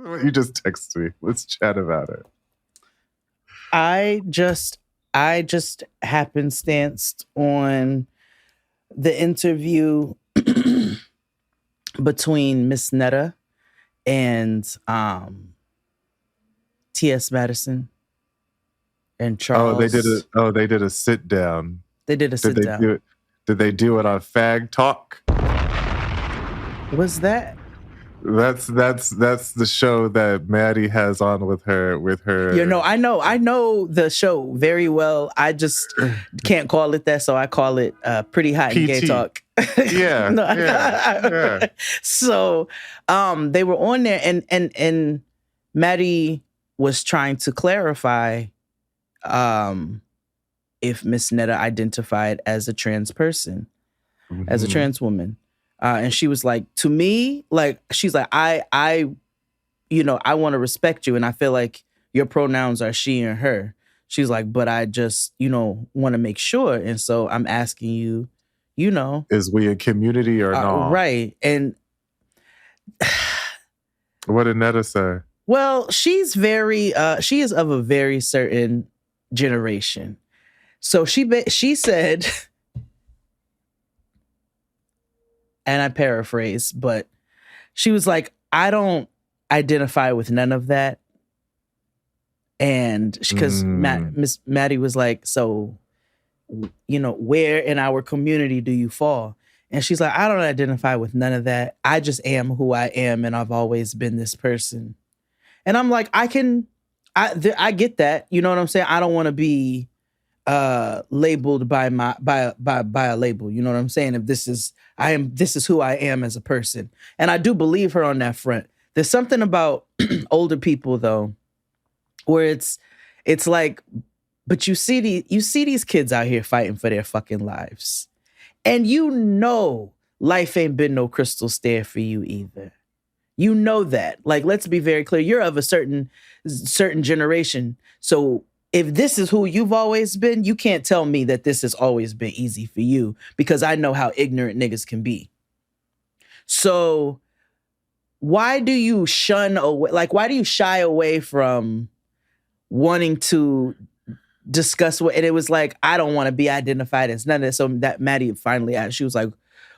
You just text me. Let's chat about it. I just happenstanced on the interview between Miss Netta and T.S. Madison and Oh, Charles. they did a sit down. They did a Did sit they down. do it? Did they do it on Fag Talk? Was that? That's the show that Maddie has on with her I know the show very well. I just can't call it that, so I call it Pretty Hot and Gay PT. Talk. Yeah, No. yeah. So they were on there, and Maddie was trying to clarify if Miss Netta identified as a trans person, as a Mhm. trans woman. And she was like, to me, like, she's like, I want to respect you. And I feel like your pronouns are she and her. She's like, but I just, want to make sure. And so I'm asking you, Is we a community or not? right. And What did Netta say? well, she is of a very certain generation. So she said, and I paraphrase, but she was like, I don't identify with none of that. And because Miss Maddie was like, so, where in our community do you fall? And she's like, I don't identify with none of that. I just am who I am, and I've always been this person. And I'm like, I get that. You know what I'm saying? I don't want to be labeled by a label. You know what I'm saying? If this is who I am as a person. And I do believe her on that front. There's something about older people though, where it's like, but you see these kids out here fighting for their fucking lives. And life ain't been no crystal stair for you either. You know that. Like, let's be very clear. You're of a certain generation. So if this is who you've always been, you can't tell me that this has always been easy for you, because I know how ignorant niggas can be. So why do you shun away? Like, why do you shy away from wanting to discuss what? And it was like, I don't want to be identified as none of that. So that Maddie finally asked, she was like,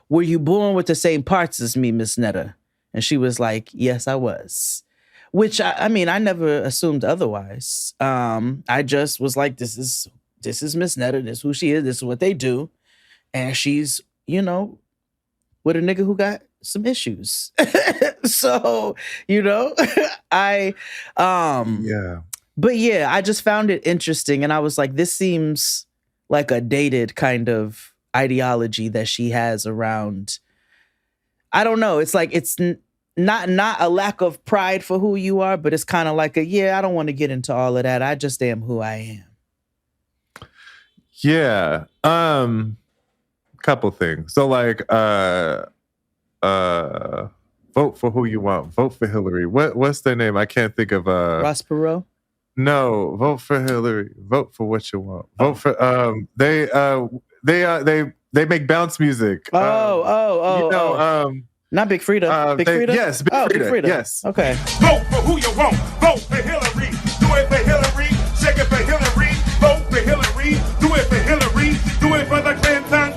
were you born with the same parts as me, Miss Netta? And she was like, yes, I was. Which I mean, I never assumed otherwise. I just was like, this is Miss Netta. This is who she is. This is what they do. And she's, with a nigga who got some issues. So, I Yeah. But yeah, I just found it interesting. And I was like, this seems like a dated kind of ideology that she has around. I don't know. It's like, it's not a lack of pride for who you are, but it's kind of like I don't want to get into all of that. I just am who I am. Yeah. Couple things. So like, vote for who you want. Vote for Hillary. What's their name? I can't think of Ross Perot? No, vote for Hillary. Vote for what you want. Vote for they make bounce music. Not Big Frida. Big Frida? Yes, Big Frida. Big Frida. Yes. Okay. Vote for who you want. Vote for Hillary. Do it for Hillary. Shake it for Hillary. Vote for Hillary. Do it for Hillary. Do it for the Clintons.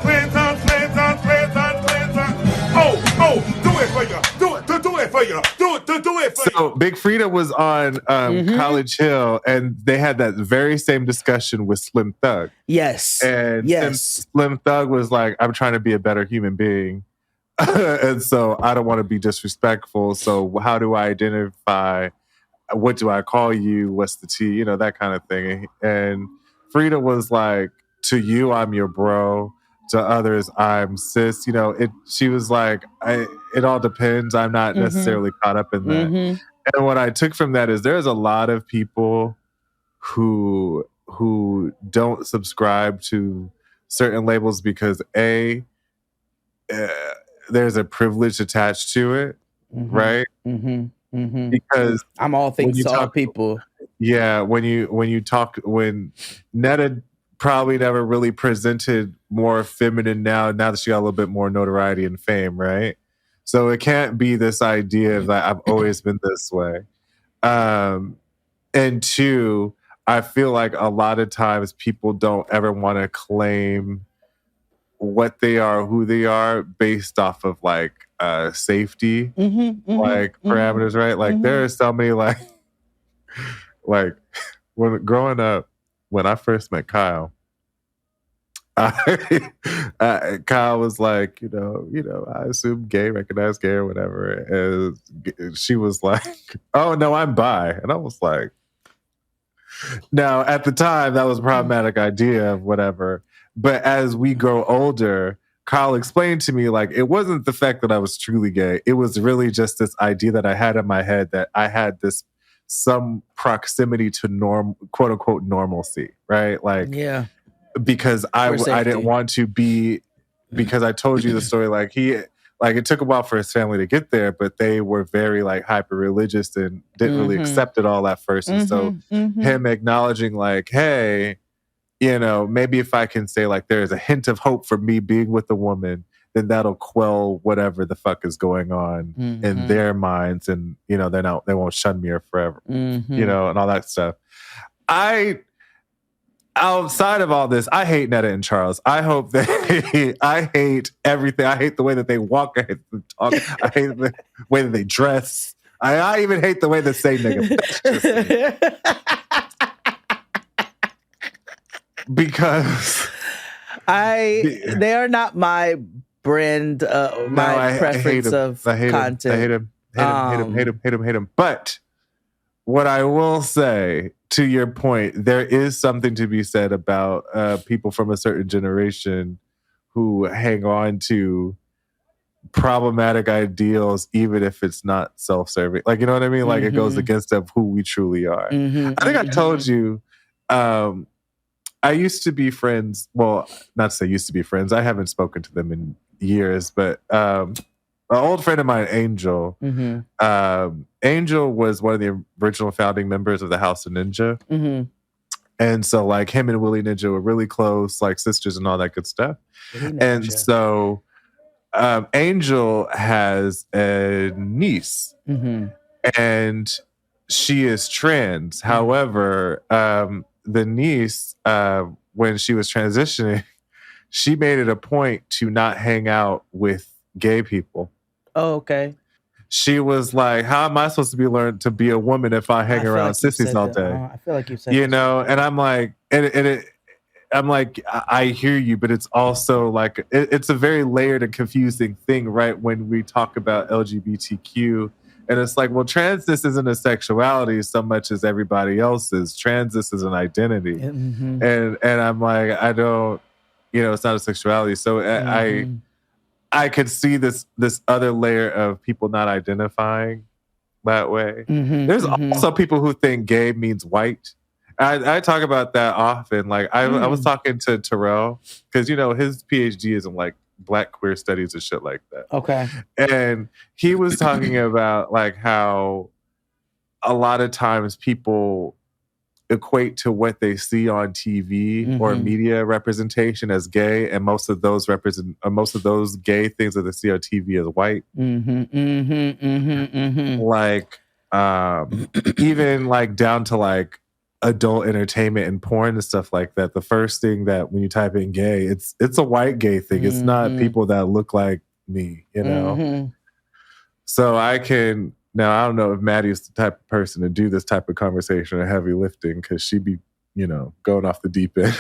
Oh, do it for you. Do it for you. Do it for you. So Big Frida was on College Hill, and they had that very same discussion with Slim Thug. Yes. And Slim Thug was like, I'm trying to be a better human being. And so I don't want to be disrespectful. So how do I identify? What do I call you? What's the T? That kind of thing. And Frida was like, to you, I'm your bro. To others, I'm sis. She was like, it all depends. I'm not necessarily caught up in that. And what I took from that is there's a lot of people who don't subscribe to certain labels because there's a privilege attached to it, right? Because I'm all things to all people. Yeah, when Netta probably never really presented more feminine now that she got a little bit more notoriety and fame, right? So it can't be this idea of that I've always been this way. And two, I feel like a lot of times people don't ever want to claim what they are, who they are, based off of like safety, like parameters, right? Like there are so many like when growing up, when I first met Kyle, Kyle was like, I assume gay, recognized gay or whatever. And she was like, oh no, I'm bi. And I was like, now at the time that was a problematic idea of whatever. But as we grow older, Kyle explained to me like it wasn't the fact that I was truly gay. It was really just this idea that I had in my head that I had some proximity to quote unquote normalcy, right? Like because I didn't want to be, because I told you the story, like it took a while for his family to get there, but they were very like hyper religious and didn't really accept it all at first. And so him acknowledging like, hey, maybe if I can say like there's a hint of hope for me being with a woman, then that'll quell whatever the fuck is going on in their minds, and they won't shun me forever, and all that stuff. Outside of all this, I hate Netta and Charles. I hope I hate everything. I hate the way that they walk. I hate the talk. I hate the way that they dress. I even hate the way they say nigga. Because they are not my brand, preference of content. I hate him. But what I will say, to your point, there is something to be said about people from a certain generation who hang on to problematic ideals, even if it's not self-serving. Like, you know what I mean? Like it goes against of who we truly are. I think I told you, I used to be friends. Well, not to say used to be friends. I haven't spoken to them in years, but an old friend of mine, Angel. Angel was one of the original founding members of the House of Ninja. And so like him and Willie Ninja were really close, like sisters and all that good stuff. And so Angel has a niece and she is trans. However, the niece, when she was transitioning, she made it a point to not hang out with gay people. Oh, okay. She was like, how am I supposed to be learned to be a woman if I hang around sissies all day? I feel like you said and I'm like, I'm like, I hear you, but it's also like, it's a very layered and confusing thing, right? When we talk about LGBTQ, and it's like, well, transness isn't a sexuality so much as everybody else's. Transness is an identity. And I'm like, I don't, it's not a sexuality. So I could see this other layer of people not identifying that way. There's also people who think gay means white. I talk about that often. Like I was talking to Terrell, because his PhD is in like Black queer studies and shit like that. Okay. And he was talking about like how a lot of times people equate to what they see on TV or media representation as gay, and most of those gay things that they see on TV as white. Like even like down to like adult entertainment and porn and stuff like that. The first thing that when you type in gay, it's a white gay thing. It's not people that look like me, So I can. Now, I don't know if Maddie is the type of person to do this type of conversation or heavy lifting, because she'd be, going off the deep end.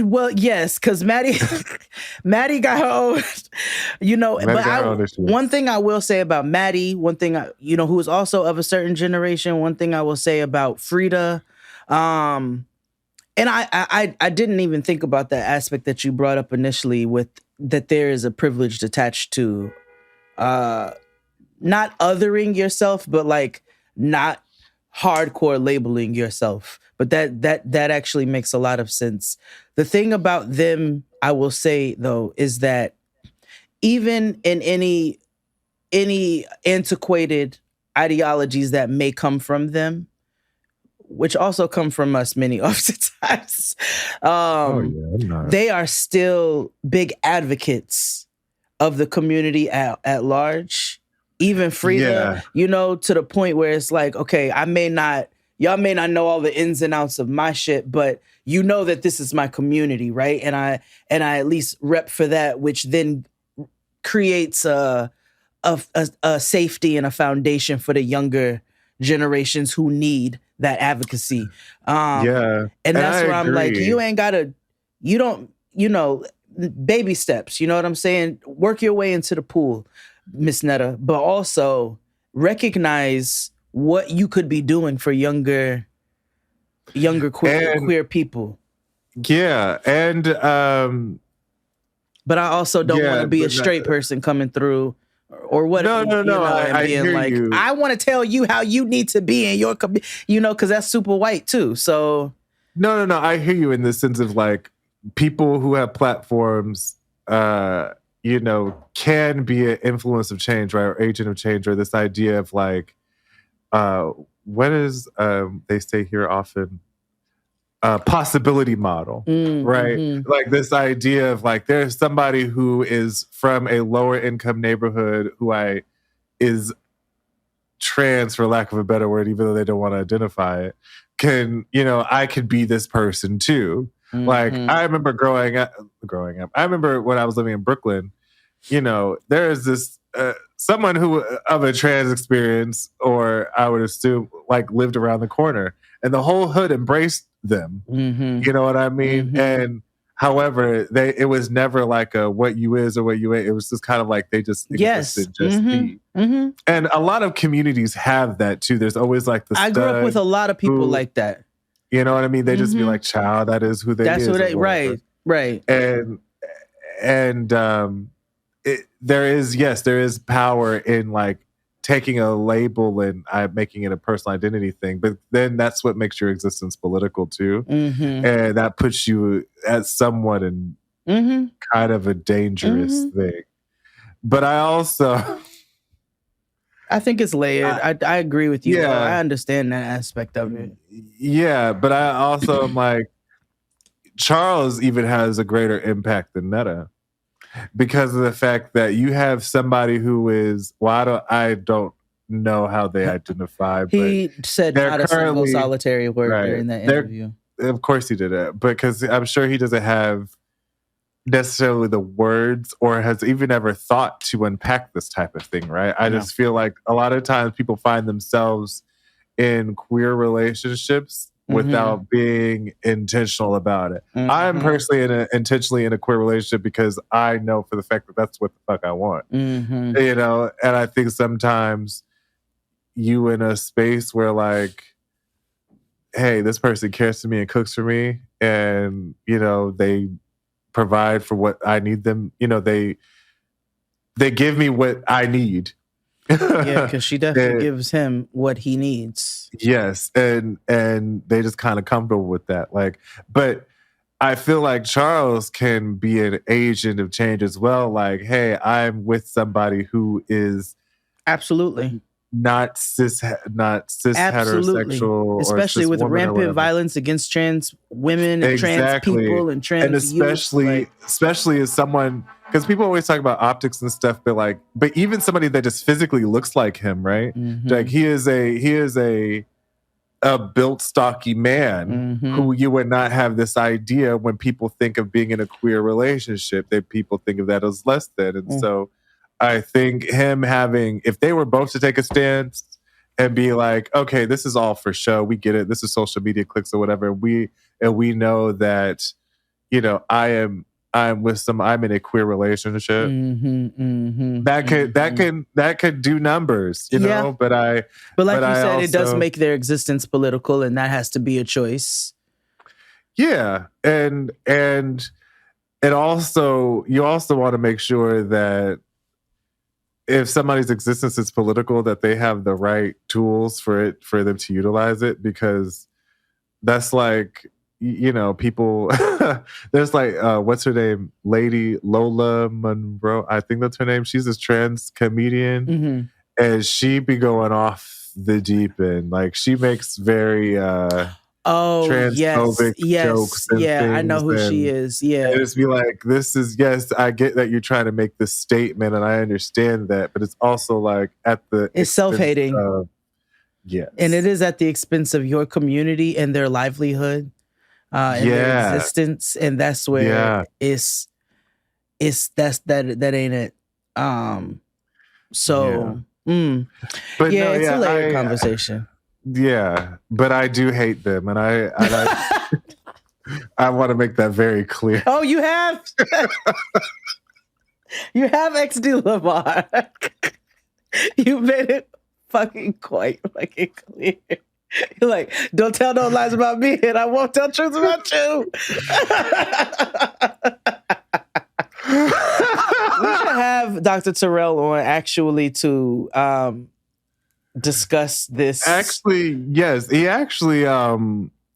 Well, yes, because Maddie got her own, one thing I will say about Maddie, one thing, who is also of a certain generation, one thing I will say about Frida, and I didn't even think about that aspect that you brought up initially, with that there is a privilege attached to not othering yourself, but like not hardcore labeling yourself. But that actually makes a lot of sense. The thing about them, I will say though, is that even in any antiquated ideologies that may come from them, which also come from us many oftentimes, they are still big advocates of the community at large. even Frida, to the point where it's like, okay, y'all may not know all the ins and outs of my shit, but you know that this is my community, right? And I at least rep for that, which then creates a safety and a foundation for the younger generations who need that advocacy. And that's where I'm like, baby steps, you know what I'm saying? Work your way into the pool, Miss Netta, but also recognize what you could be doing for younger queer people. Yeah. And but I also don't want to be a straight person coming through or whatever. No. I being like, you. I want to tell you how you need to be in your community, because that's super white too. So no. I hear you in the sense of like people who have platforms, can be an influence of change, right? Or agent of change, or this idea of like, what is they say here often, possibility model, right? Mm-hmm. Like this idea of like there's somebody who is from a lower income neighborhood who is trans, for lack of a better word, even though they don't want to identify it, I could be this person too. Mm-hmm. Like I remember growing up. I remember when I was living in Brooklyn, there is this someone who of a trans experience, or I would assume like lived around the corner, and the whole hood embraced them. Mm-hmm. You know what I mean? Mm-hmm. And however, it was never like a what you is or what you ain't. It was just kind of like they just existed, just be. Mm-hmm. And a lot of communities have that too. There's always like the I grew up with a lot of people like that. You know what I mean? They just be like, child, that is who they That's is. That's who they, right. And there is power in like taking a label and making it a personal identity thing. But then that's what makes your existence political too. Mm-hmm. And that puts you as somewhat in kind of a dangerous thing. But I also... I think it's layered. I agree with you. Yeah. I understand that aspect of it. Yeah, but I also am like, Charles even has a greater impact than Netta because of the fact that you have somebody who is, I don't know how they identify. He but said not a single solitary word during that interview. Of course he did it, because I'm sure he doesn't have necessarily the words or has even ever thought to unpack this type of thing, right? I just feel like a lot of times people find themselves in queer relationships without being intentional about it. I'm personally intentionally in a queer relationship because I know for the fact that that's what the fuck I want. And I think sometimes you in a space where like, hey, this person cares for me and cooks for me, and they provide for what I need them. They give me what I need. Yeah, because she definitely gives him what he needs. Yes, and they just kind of comfortable with that. Like, but I feel like Charles can be an agent of change as well. Like, hey, I'm with somebody who is absolutely not cis heterosexual, especially or with rampant violence against trans women and trans people and trans especially as someone, because people always talk about optics and stuff, but even somebody that just physically looks like him, right? Like he is a built, stocky man who you would not have this idea when people think of being in a queer relationship. That people think of that as less than, and so. I think him if they were both to take a stance and be like, okay, this is all for show. We get it. This is social media clicks or whatever. We know that, I'm in a queer relationship. That could do numbers, know. But like you said, it does make their existence political, and that has to be a choice. Yeah, and also you also want to make sure that if somebody's existence is political, that they have the right tools for them to utilize it, because that's like, people, there's like, what's her name? Lady Lola Monroe. I think that's her name. She's this trans comedian and she be going off the deep end. Like she makes very, Oh, yes. transphobic jokes Yes. and Yeah, I know things, who she and is. Yeah. just be like, this is, yes, I get that you're trying to make this statement and I understand that, but it's also like at the It's expense self-hating. of, yes. And it is at the expense of your community and their livelihood and their Yeah. existence. And that's where Yeah. that ain't it. So But yeah, no, it's a yeah, layered conversation. yeah, but I do hate them, and I want to make that very clear. Oh, you have? You have XD Lamar. You made it quite fucking clear. You're like, don't tell no lies about me, and I won't tell truths about you. We should have Dr. Terrell on actually to discuss this. Actually, yes, he actually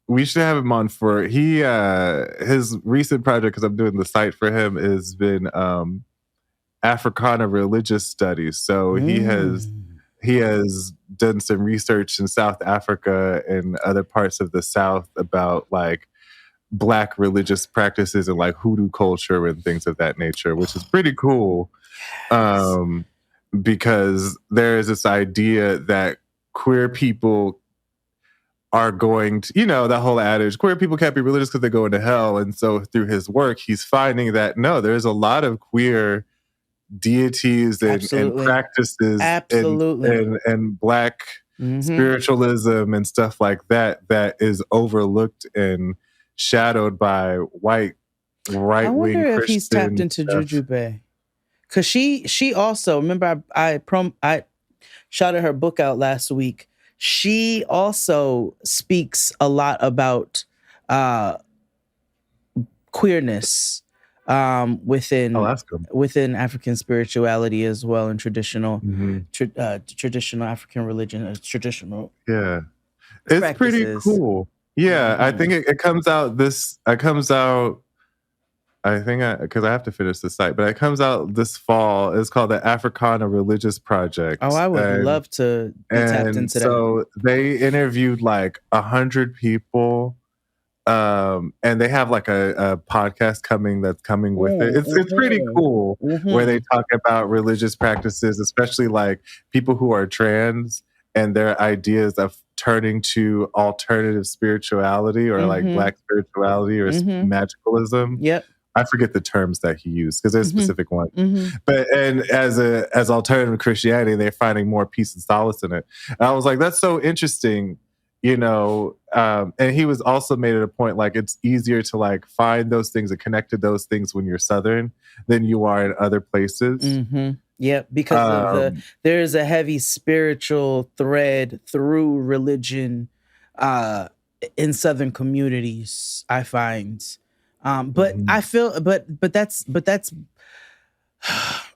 we should have him on for his recent project, because I'm doing the site for him, has been Africana religious studies. So he has done some research in South Africa and other parts of the South about like Black religious practices and like hoodoo culture and things of that nature, which is pretty cool. Yes. Because there is this idea that queer people are going to, that whole adage, queer people can't be religious because they go into hell. And so through his work, he's finding that no, there's a lot of queer deities and practices and Black spiritualism and stuff like that is overlooked and shadowed by white right-wing Christian. I wonder if he's tapped into Jujube. Because she also, remember I shouted her book out last week. She also speaks a lot about queerness within African spirituality as well, and traditional traditional African religion, traditional. Yeah, it's practices. Pretty cool. Yeah, I think it comes out. I think because I have to finish the site, but it comes out this fall. It's called the Africana Religious Project. Oh, I would love to be tapped into that. So they interviewed like 100 people, and they have like a podcast that's coming with it. It's pretty cool where they talk about religious practices, especially like people who are trans and their ideas of turning to alternative spirituality or like Black spirituality or magicalism. Yep. I forget the terms that he used because there's specific ones. But and as alternative Christianity, they're finding more peace and solace in it. And I was like, that's so interesting, and he was also made it a point like it's easier to like find those things and connect to those things when you're Southern than you are in other places. Yeah, because there's a heavy spiritual thread through religion in Southern communities, I find. But I feel, but that's,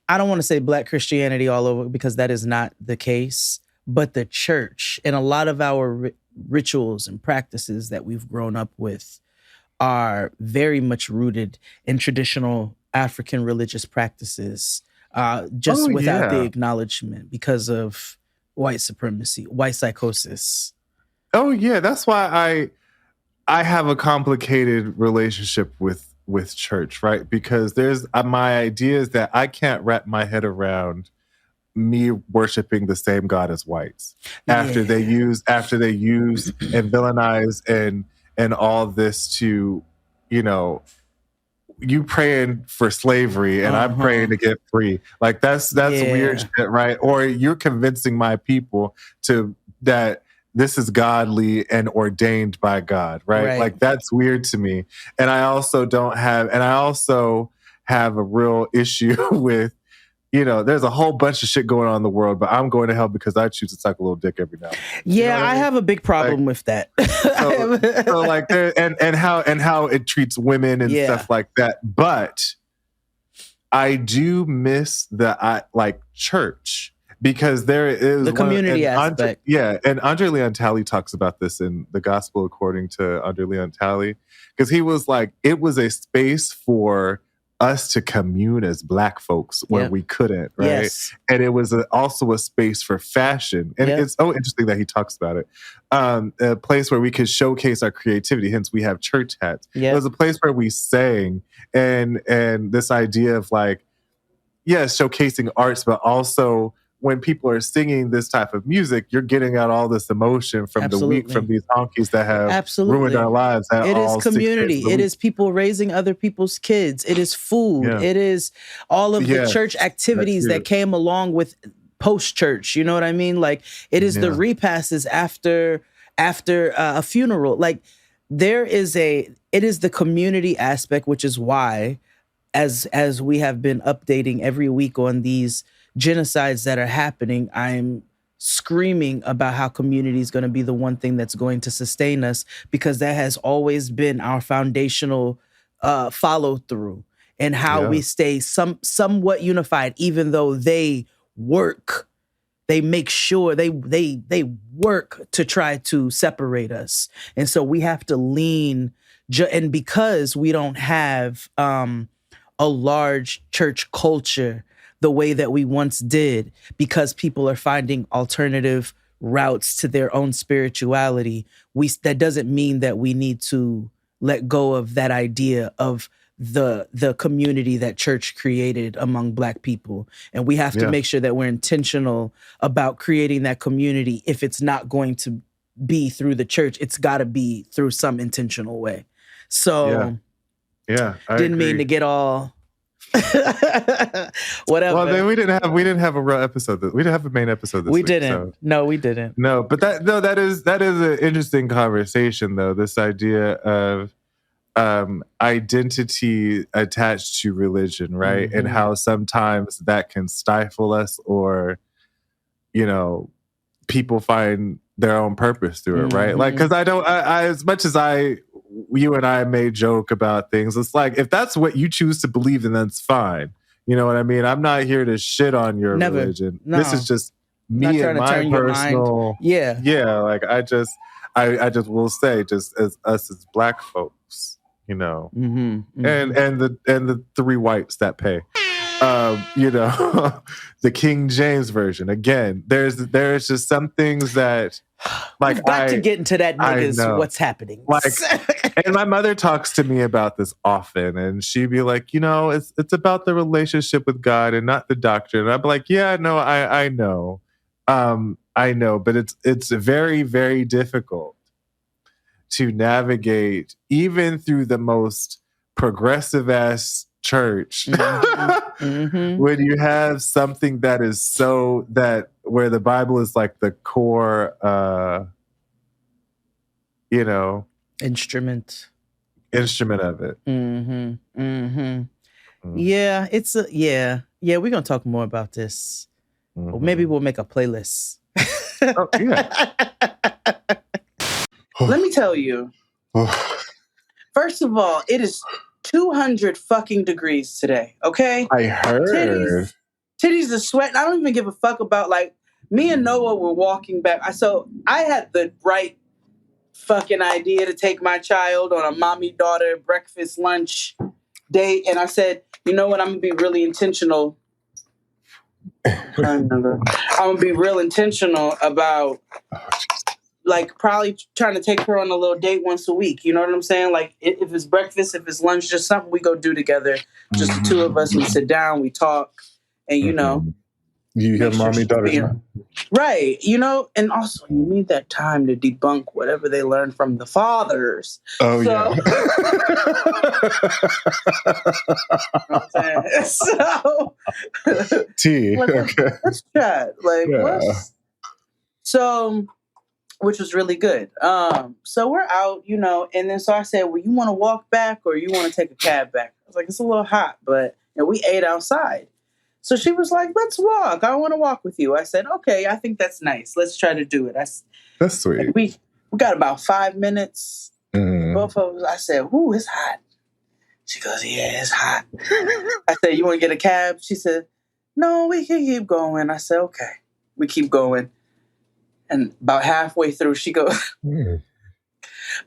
I don't want to say Black Christianity all over because that is not the case. But the church and a lot of our rituals and practices that we've grown up with are very much rooted in traditional African religious practices, without the acknowledgement because of white supremacy, white psychosis. Oh yeah, that's why I have a complicated relationship with church, right? Because there's my idea is that I can't wrap my head around me worshiping the same God as whites after they use and villainize and all this to, you praying for slavery and I'm praying to get free. Like that's weird shit, right? Or you're convincing my people that this is godly and ordained by God, right? Like that's weird to me. And I also have a real issue with, there's a whole bunch of shit going on in the world, but I'm going to hell because I choose to suck a little dick every now and then. Yeah, I have a big problem with that. So like and how it treats women and stuff like that. But I do miss the church. Because there is the community aspect. And Andre Leon Talley talks about this in The Gospel According to Andre Leon Talley. Because he was like, it was a space for us to commune as Black folks where Yep. we couldn't, right? Yes. And it was also a space for fashion. And Yep. it's so interesting that he talks about it. A place where we could showcase our creativity, hence we have church hats. Yep. It was a place where we sang, and this idea of like, yes, showcasing arts, but also when people are singing this type of music, you're getting out all this emotion from the week, from these honkies that have ruined our lives. It is community. It is people raising other people's kids. It is food. Yeah. It is all of the church activities that came along with post-church. You know what I mean? Like, it is the repasses after a funeral. Like, it is the community aspect, which is why, as we have been updating every week on these genocides that are happening, I'm screaming about how community is going to be the one thing that's going to sustain us, because that has always been our foundational follow through, and how we stay somewhat unified, even though they work. They make sure they work to try to separate us. And so we have to lean, and because we don't have a large church culture the way that we once did, because people are finding alternative routes to their own spirituality, that doesn't mean that we need to let go of that idea of the community that church created among Black people. And we have to make sure that we're intentional about creating that community. If it's not going to be through the church, it's got to be through some intentional way. So I didn't mean to get all whatever. Well, then we didn't have a real episode. We didn't have a main episode this week. We didn't. So. No, we didn't. No, but that is an interesting conversation, though. This idea of identity attached to religion, right? Mm-hmm. And how sometimes that can stifle us, or people find their own purpose through it, right? Like, because I as much as you and I may joke about things, it's like, if that's what you choose to believe, then that's fine. You know what I mean? I'm not here to shit on your religion. No. This is just me and my personal. Yeah. Like, I just will say, just as us as Black folks, and the three whites that pay. The King James version. Again, there's just some things that, like, we've got to get into that, niggas, what's happening. Like, and my mother talks to me about this often, and she'd be like, it's about the relationship with God and not the doctrine. And I'd be like, yeah, no, I know. I know, but it's very, very difficult to navigate, even through the most progressive ass church, when you have something that is where the Bible is like the core, instrument of it. Yeah, we're gonna talk more about this. Or maybe we'll make a playlist. Let me tell you. First of all, it is 200 fucking degrees today, okay? I heard. Titties are sweating. I don't even give a fuck about, like, me and Noah were walking back. So I had the bright fucking idea to take my child on a mommy-daughter breakfast lunch date. And I said, you know what? I'm going to be really intentional. I'm going to be real intentional about, like, probably trying to take her on a little date once a week. You know what I'm saying? Like, if it's breakfast, if it's lunch, just something we go do together. Just the two of us, we sit down, we talk, and, you have mommy daughters, right? And also you need that time to debunk whatever they learned from the fathers. Oh, yeah. Let's chat. Which was really good. So we're out, and then so I said, well, you want to walk back or you want to take a cab back? I was like, it's a little hot, but we ate outside. So she was like, let's walk. I want to walk with you. I said, okay, I think that's nice. Let's try to do it. That's sweet. We got about 5 minutes. Both of us, I said, ooh, it's hot. She goes, yeah, it's hot. I said, you want to get a cab? She said, no, we can keep going. I said, okay. We keep going. And about halfway through, she goes,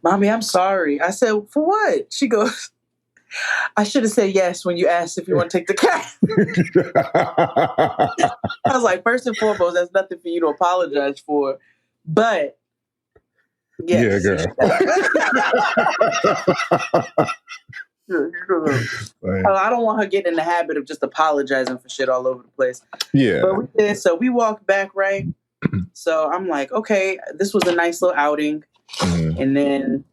Mommy, I'm sorry. I said, for what? She goes, I should have said yes when you asked if you want to take the cab. I was like, first and foremost, that's nothing for you to apologize for. But yes. Yeah, girl. I don't want her getting in the habit of just apologizing for shit all over the place. Yeah. But we did. So we walked back, right? So I'm like, okay, this was a nice little outing. Mm-hmm. And then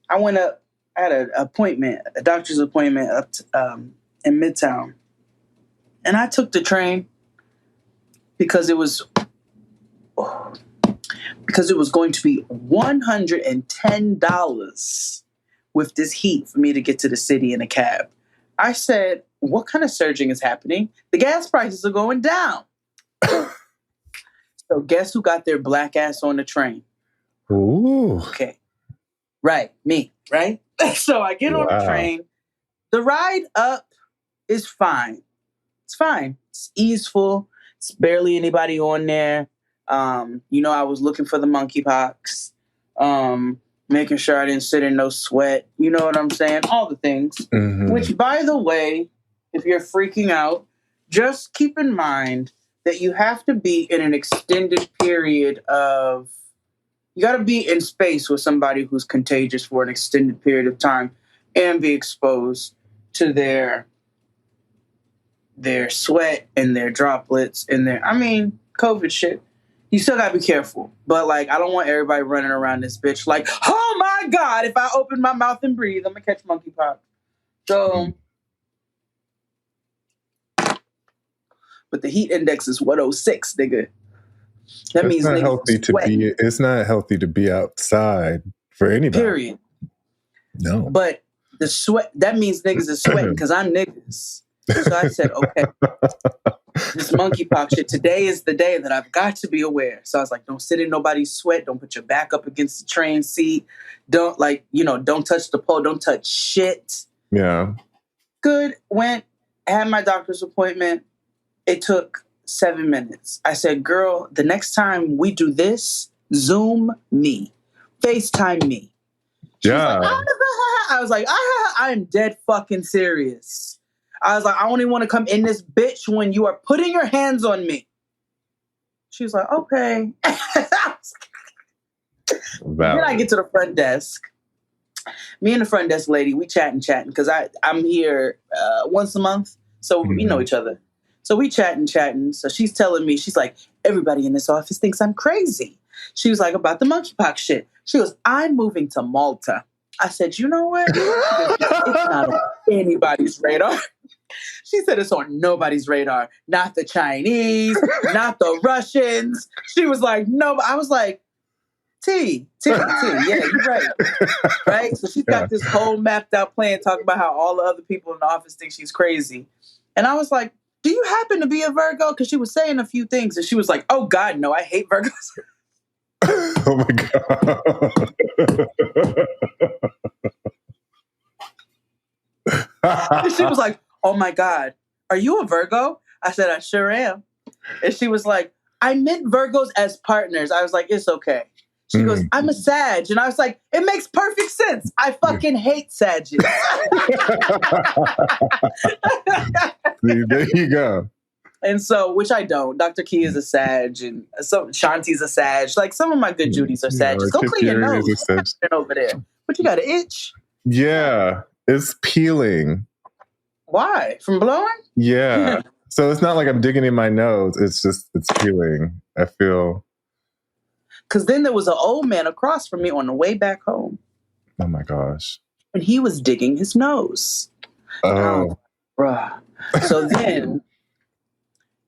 I went up, I had an appointment, a doctor's appointment up to, in Midtown. And I took the train because it was going to be $110 with this heat for me to get to the city in a cab. I said, what kind of surging is happening? The gas prices are going down. So guess who got their black ass on the train? Ooh. Okay. Right. Me. Right. So I get on the train. The ride up is fine. It's fine. It's easeful. It's barely anybody on there. I was looking for the monkeypox. Making sure I didn't sit in no sweat. You know what I'm saying? All the things. Mm-hmm. Which, by the way, if you're freaking out, just keep in mind that you have to be in an extended period of... You got to be in space with somebody who's contagious for an extended period of time and be exposed to their sweat and their droplets and COVID shit. You still got to be careful. But, I don't want everybody running around this bitch like, oh, my God, if I open my mouth and breathe, I'm going to catch monkeypox. So, but the heat index is 106, nigga. That means not healthy to be. It's not healthy to be outside for anybody. Period. No. But the sweat, that means niggas is sweating because I'm niggas. So I said, okay, this monkeypox shit, today is the day that I've got to be aware. So I was like, don't sit in nobody's sweat. Don't put your back up against the train seat. Don't don't touch the pole. Don't touch shit. Yeah. Good. Went, had my doctor's appointment. It took 7 minutes. I said, girl, the next time we do this, Zoom me. FaceTime me. Yeah. I was like, I'm dead fucking serious. I was like, I only want to come in this bitch when you are putting your hands on me. She was like, okay. Then I get to the front desk. Me and the front desk lady, we chatting because I'm here once a month. So we know each other. So we chatting. So she's telling me, she's like, everybody in this office thinks I'm crazy. She was like, about the monkeypox shit. She goes, I'm moving to Malta. I said, you know what? It's not on anybody's radar. She said it's on nobody's radar. Not the Chinese, not the Russians. She was like, no. I was like, T. Yeah, you're right. Right? So she's got this whole mapped out plan talking about how all the other people in the office think she's crazy. And I was like, do you happen to be a Virgo? Because she was saying a few things. And she was like, oh, God, no, I hate Virgos. Oh, my God. And she was like, oh, my God, are you a Virgo? I said, I sure am. And she was like, I meant Virgos as partners. I was like, it's okay. She goes, I'm a Sag. And I was like, it makes perfect sense. I fucking hate Sages. There you go. And so, which I don't. Dr. Key is a Sag, and Shanti's a Sag. Like, some of my good Judies are Sages. Go clean your nose over there. But you got an itch? Yeah, it's peeling. Why? From blowing? Yeah. So it's not like I'm digging in my nose. It's peeling. I feel. Because then there was an old man across from me on the way back home. Oh, my gosh. And he was digging his nose. Oh. Bruh. So then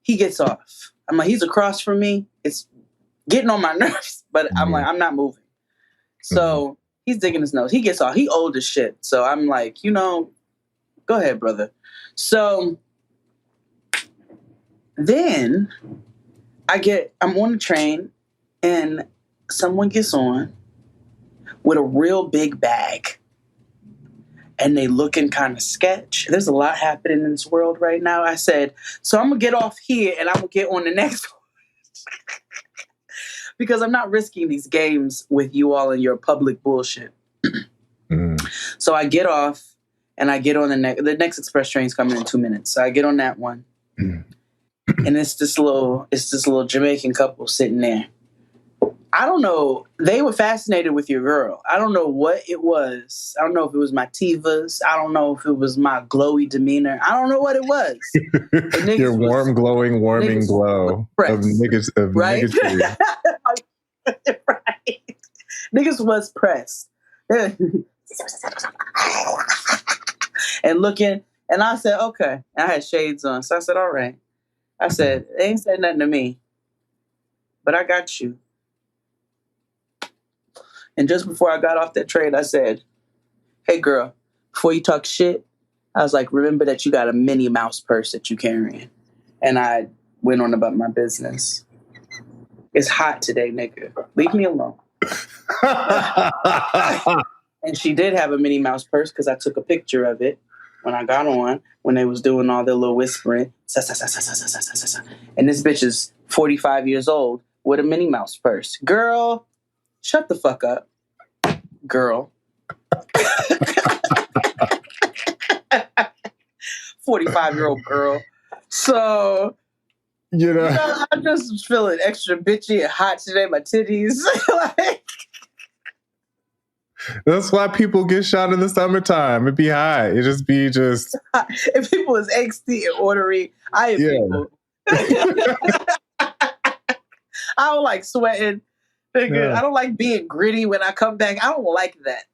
he gets off. I'm like, he's across from me. It's getting on my nerves. But I'm like, I'm not moving. So he's digging his nose. He gets off. He old as shit. So I'm like, go ahead, brother. So then I'm on the train. And someone gets on with a real big bag. And they looking kind of sketch. There's a lot happening in this world right now. I said, so I'm going to get off here and I'm going to get on the next one. Because I'm not risking these games with you all and your public bullshit. So I get off and I get on the next express train's coming in 2 minutes. So I get on that one. And it's this little Jamaican couple sitting there. I don't know. They were fascinated with your girl. I don't know what it was. I don't know if it was my Tivas. I don't know if it was my glowy demeanor. I don't know what it was. Your warm, glowing, warming glow of niggas, right? Niggas right. Niggas was pressed. And looking, and I said, okay. And I had shades on. So I said, all right. I said, they ain't said nothing to me, but I got you. And just before I got off that train, I said, hey, girl, before you talk shit, I was like, remember that you got a Minnie Mouse purse that you carrying. And I went on about my business. It's hot today, nigga. Leave me alone. And she did have a Minnie Mouse purse because I took a picture of it when I got on, when they was doing all their little whispering. And this bitch is 45 years old with a Minnie Mouse purse. Girl, shut the fuck up. Girl. 45-year-old girl. So, I'm just feeling extra bitchy and hot today. My titties. That's why people get shot in the summertime. It be hot. It just be just. If people is angsty and ornery, I am people. I don't like sweating. I don't like being gritty when I come back. I don't like that.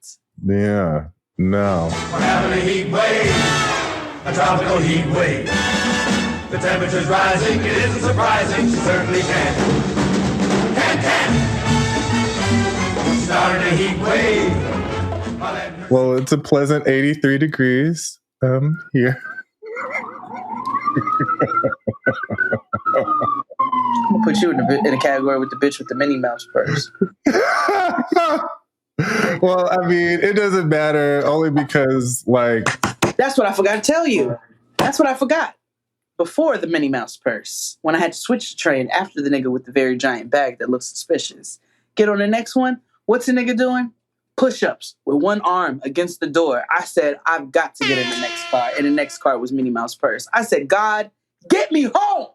Yeah. No. We're having a heat wave, a tropical heat wave. The temperature's rising. It isn't surprising. She certainly can. Started a heat wave. Well, it's a pleasant 83 degrees here. I'm gonna put you in a category with the bitch with the Minnie Mouse purse. Well, I mean, it doesn't matter only because, like... That's what I forgot to tell you. That's what I forgot. Before the Minnie Mouse purse, when I had to switch the train after the nigga with the very giant bag that looks suspicious. Get on the next one. What's the nigga doing? Push-ups with one arm against the door. I said, I've got to get in the next car. And the next car was Minnie Mouse purse. I said, God, get me home.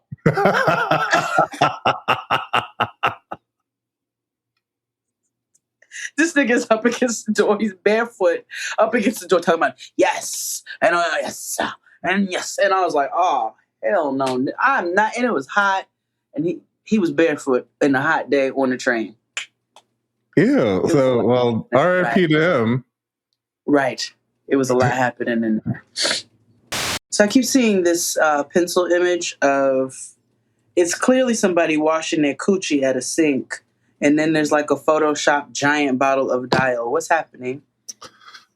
This nigga's up against the door. He's barefoot up against the door talking about, yes, and yes, and yes. And I was like, oh, hell no. I'm not. And it was hot. And he was barefoot in the hot day on the train. Ew. So, well, RIP to him. Right. It was a lot happening in there. So I keep seeing this pencil image of, it's clearly somebody washing their coochie at a sink. And then there's like a Photoshop giant bottle of Dial. What's happening?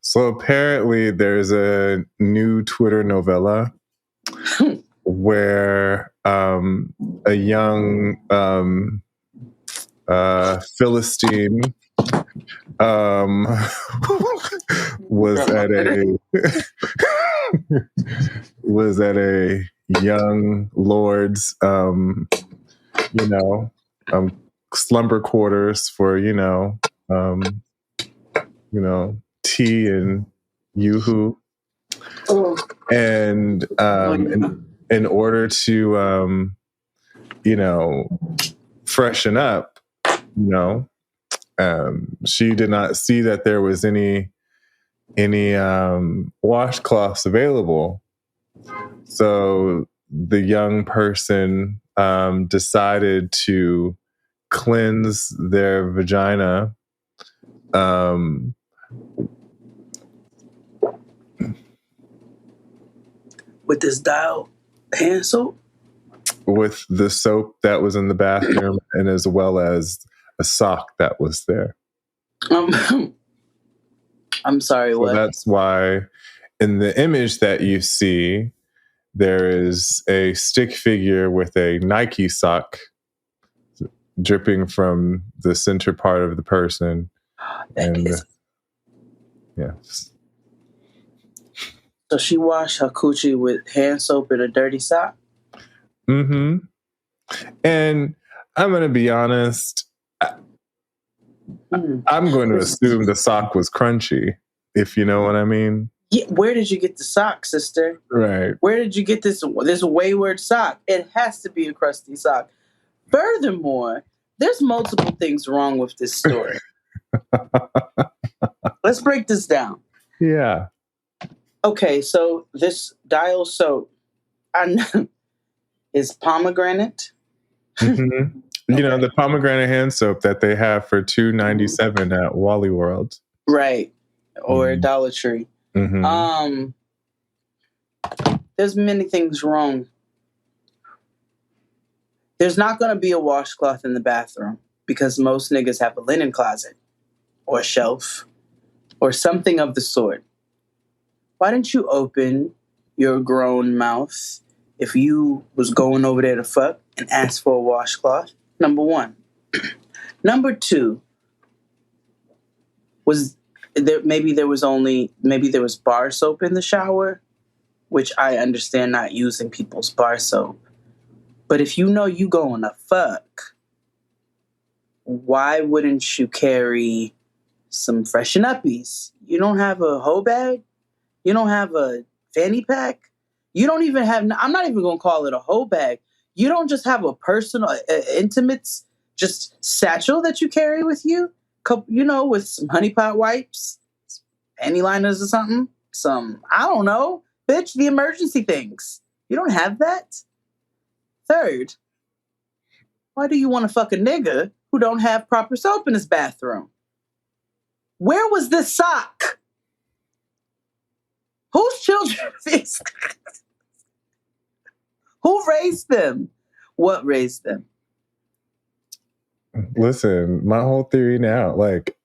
So apparently there's a new Twitter novella where a young Philistine was at a young lord's slumber quarters for tea and yoo-hoo. And in order to freshen up, she did not see that there was any washcloths available. So the young person decided to cleanse their vagina with this Dial hand soap? With the soap that was in the bathroom and as well as a sock that was there. I'm sorry, so what? That's why in the image that you see, there is a stick figure with a Nike sock dripping from the center part of the person. Yes. So she washed her coochie with hand soap and a dirty sock? Mm-hmm. And I'm going to be honest, I'm going to assume the sock was crunchy, if you know what I mean. Yeah, where did you get the sock, sister? Right. Where did you get this wayward sock? It has to be a crusty sock. Furthermore, there's multiple things wrong with this story. Let's break this down. Yeah. Okay, so this dial soap, I know, is pomegranate. Mm-hmm. You know, the pomegranate hand soap that they have for $2.97 at Wally World. Right. Or Dollar Tree. Mm-hmm. There's many things wrong. There's not going to be a washcloth in the bathroom because most niggas have a linen closet or a shelf or something of the sort. Why didn't you open your grown mouth if you was going over there to fuck and ask for a washcloth? Number one. Number two, was there maybe there was bar soap in the shower, which I understand not using people's bar soap. But if you know you going to fuck, why wouldn't you carry some freshen uppies? You don't have a hoe bag? You don't have a fanny pack? You don't even have, I'm not even going to call it a hoe bag. You don't just have a personal, intimates, just satchel that you carry with you? With some honey pot wipes, panty liners or something? I don't know. Bitch, the emergency things. You don't have that? Third, why do you want to fuck a nigga who don't have proper soap in his bathroom? Where was this sock? Whose children are these? Who raised them? What raised them? Listen, my whole theory now, like,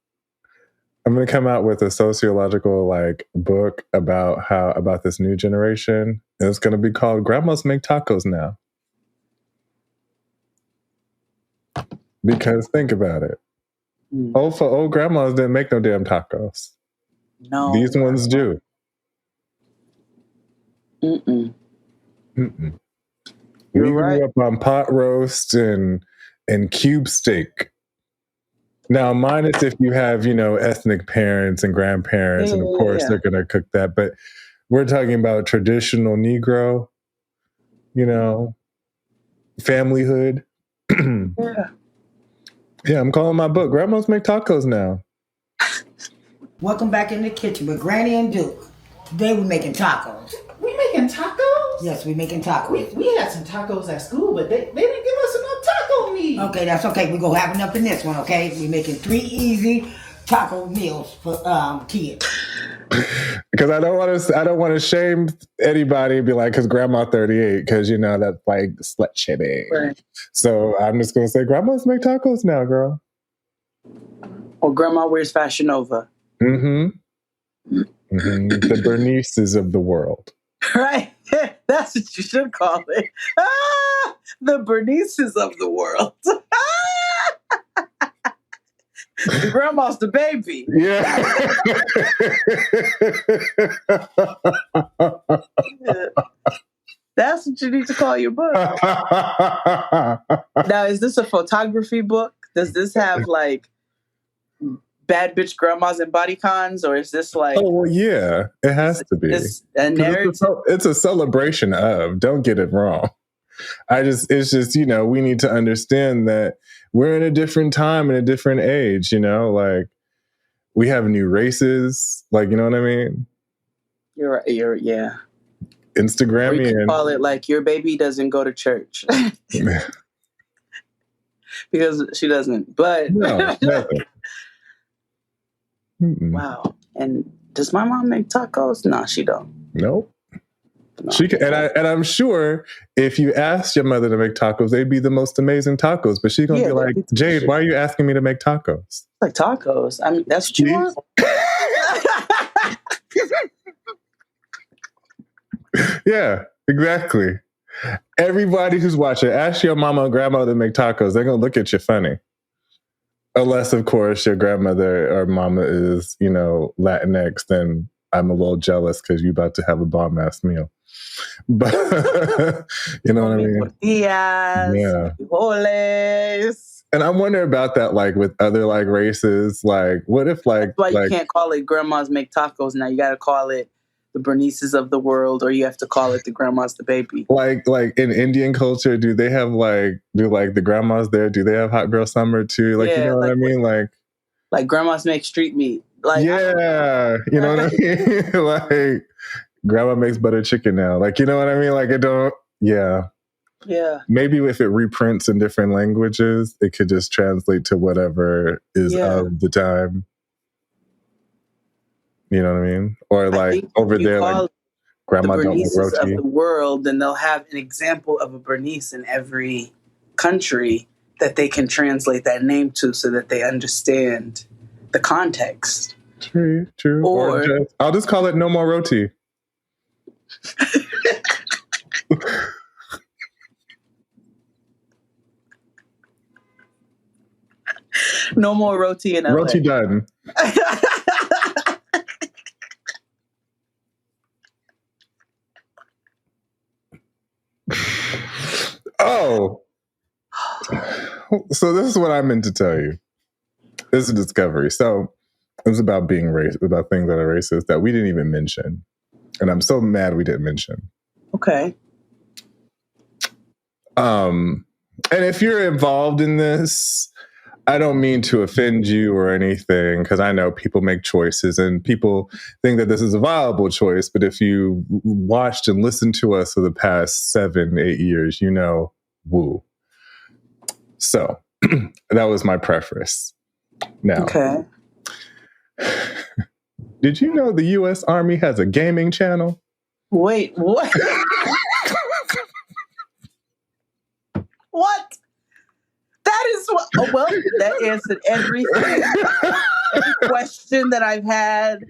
I'm going to come out with a sociological book about this new generation. And it's going to be called Grandmas Make Tacos Now. Because think about it. Old grandmas didn't make no damn tacos. No. These ones do. Mm-mm. Mm-mm. You're We right. grew up on pot roast and cube steak. Now, minus if you have, ethnic parents and grandparents, and of course they're going to cook that. But we're talking about traditional Negro, familyhood. Yeah. Yeah, I'm calling my book Grandmas Make Tacos Now. Welcome back in the kitchen with Granny and Duke. Today we're making tacos. We making tacos? Yes, we're making tacos. We had some tacos at school, but they didn't give us enough taco meat. Okay, that's okay. We're going to have enough in this one, okay? We're making 3 easy taco meals for kids. Because I don't want to shame anybody and be like, because grandma 38, because that's like slut shaming. Right. So I'm just gonna say, grandmas make tacos now, girl. Or grandma wears Fashion Nova. Mm-hmm. Mm-hmm. The Bernices of the world. Right. That's what you should call it. The Bernices of the world. The grandma's the baby. Yeah. That's what you need to call your book. Now, is this a photography book? Does this have bad bitch grandmas and body cons, or is this like? Oh well, yeah, it has to be. A narrative. It's a celebration of. Don't get it wrong. It's just we need to understand that we're in a different time and a different age. We have new races. You know what I mean? You're right. Yeah. Instagram. Or you can call it your baby doesn't go to church. Because she doesn't. But no, nothing. Wow. And does my mom make tacos? No, she don't. Nope. No. She can, and I'm sure if you asked your mother to make tacos, they'd be the most amazing tacos. But she's gonna be like, Jade, why are you asking me to make tacos? Like tacos. I mean, that's what you want. Yeah, exactly. Everybody who's watching, ask your mama and grandma to make tacos. They're gonna look at you funny. Unless, of course, your grandmother or mama is, Latinx, then I'm a little jealous because you're about to have a bomb-ass meal. But, you know what I mean? Tortillas, frijoles. And I wonder about that, with other, races. What if, That's why you can't call it grandmas make tacos now. You got to call it the Bernices of the world, or you have to call it the grandma's the baby. Like in Indian culture, do they have the grandmas there? Do they have hot girl summer too? Like, you know what I mean? Like grandmas make street meat. Like, yeah, you know what I mean? Like grandma makes butter chicken now. Like, you know what I mean? Like, yeah. Maybe if it reprints in different languages, it could just translate to whatever is of the time. You know what I mean? Or like over there, like grandma the don't make Bernices roti. of the world, then they'll have an example of a Bernice in every country that they can translate that name to, so that they understand the context. True. Or I'll just call it no more roti. No more roti in LA. Roti done. Oh. So this is what I meant to tell you. This is a discovery. So it was about being racist, about things that are racist that we didn't even mention. And I'm so mad we didn't mention. Okay. And if you're involved in this, I don't mean to offend you or anything, because I know people make choices and people think that this is a viable choice. But if you watched and listened to us for the past 7-8 years, you know, woo. So that was my preface. Now, okay. Did you know the U.S. Army has a gaming channel? Wait, what? What? That is what. Oh, well, that answered everything. Every question that I've had.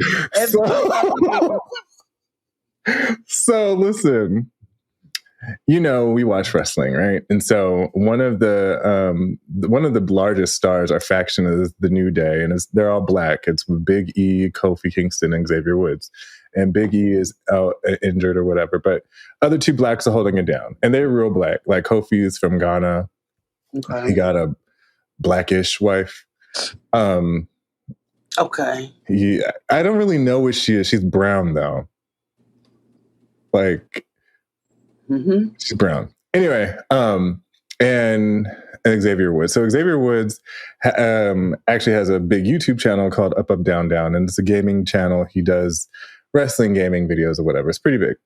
So listen. You know, we watch wrestling, right? And so one of the largest stars, our faction, is the New Day, and they're all black. It's Big E, Kofi Kingston, and Xavier Woods. And Big E is out injured or whatever, but other two blacks are holding it down, and they're real black. Like Kofi is from Ghana. Okay. He got a blackish wife. Okay. I don't really know what she is. She's brown though. Like. Mm-hmm. She's brown. Anyway, and Xavier Woods. So Xavier Woods actually has a big YouTube channel called Up Up Down Down, and it's a gaming channel. He does wrestling gaming videos or whatever. It's pretty big.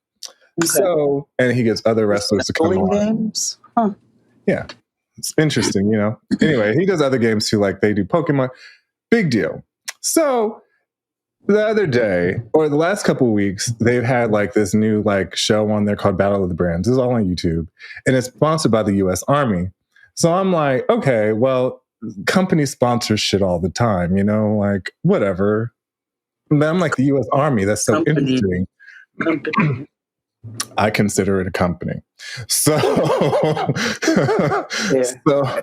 Okay. So, and he gets other wrestlers to come on. Games? Huh. Yeah, it's interesting, you know. Anyway, he does other games too, like they do Pokemon. Big deal. So. The other day, or the last couple of weeks, they've had like this new like show on there called Battle of the Brands. This is all on YouTube, and it's sponsored by the U.S. Army. So I'm like, okay, well, company sponsors shit all the time, you know, like whatever. And then I'm like, the U.S. Army, that's so interesting. I consider it a company. So,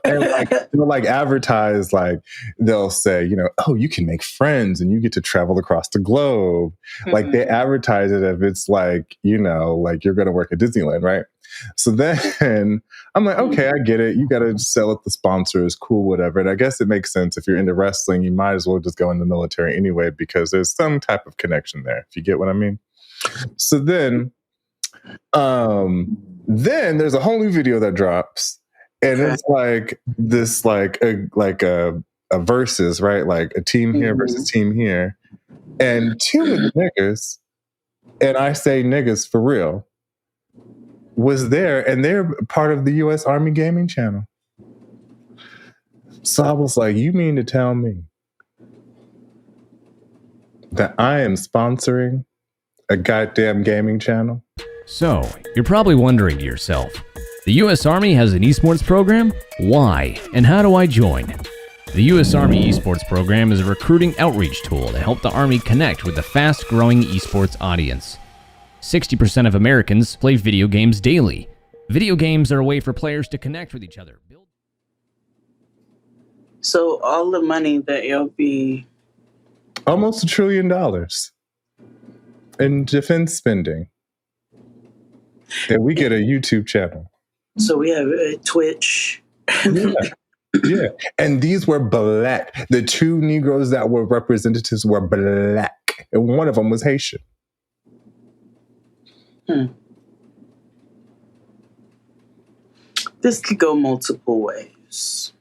and like they'll like advertise, like they'll say, you know, oh, you can make friends and you get to travel across the globe. Mm-hmm. Like they advertise it if it's like, you know, like you're going to work at Disneyland, right? So then I'm like, okay, I get it. You got to sell it to sponsors, cool, whatever. And I guess it makes sense. If you're into wrestling, you might as well just go in the military anyway, because there's some type of connection there, if you get what I mean. So then there's a whole new video that drops, and it's like this, like a versus, right? Like a team here versus team here, and two of the niggas, and I say niggas for real, was there, and they're part of the U.S. Army gaming channel. So I was like, you mean to tell me that I am sponsoring a goddamn gaming channel? So, you're probably wondering to yourself, the U.S. Army has an esports program? Why? And how do I join? The U.S. Army esports program is a recruiting outreach tool to help the Army connect with the fast-growing esports audience. 60% of Americans play video games daily. Video games are a way for players to connect with each other. So all the money that you'll be... Almost $1 trillion in defense spending. And we get a YouTube channel. So we have Twitch. Yeah. And these were black. The two Negroes that were representatives were black. And one of them was Haitian. This could go multiple ways.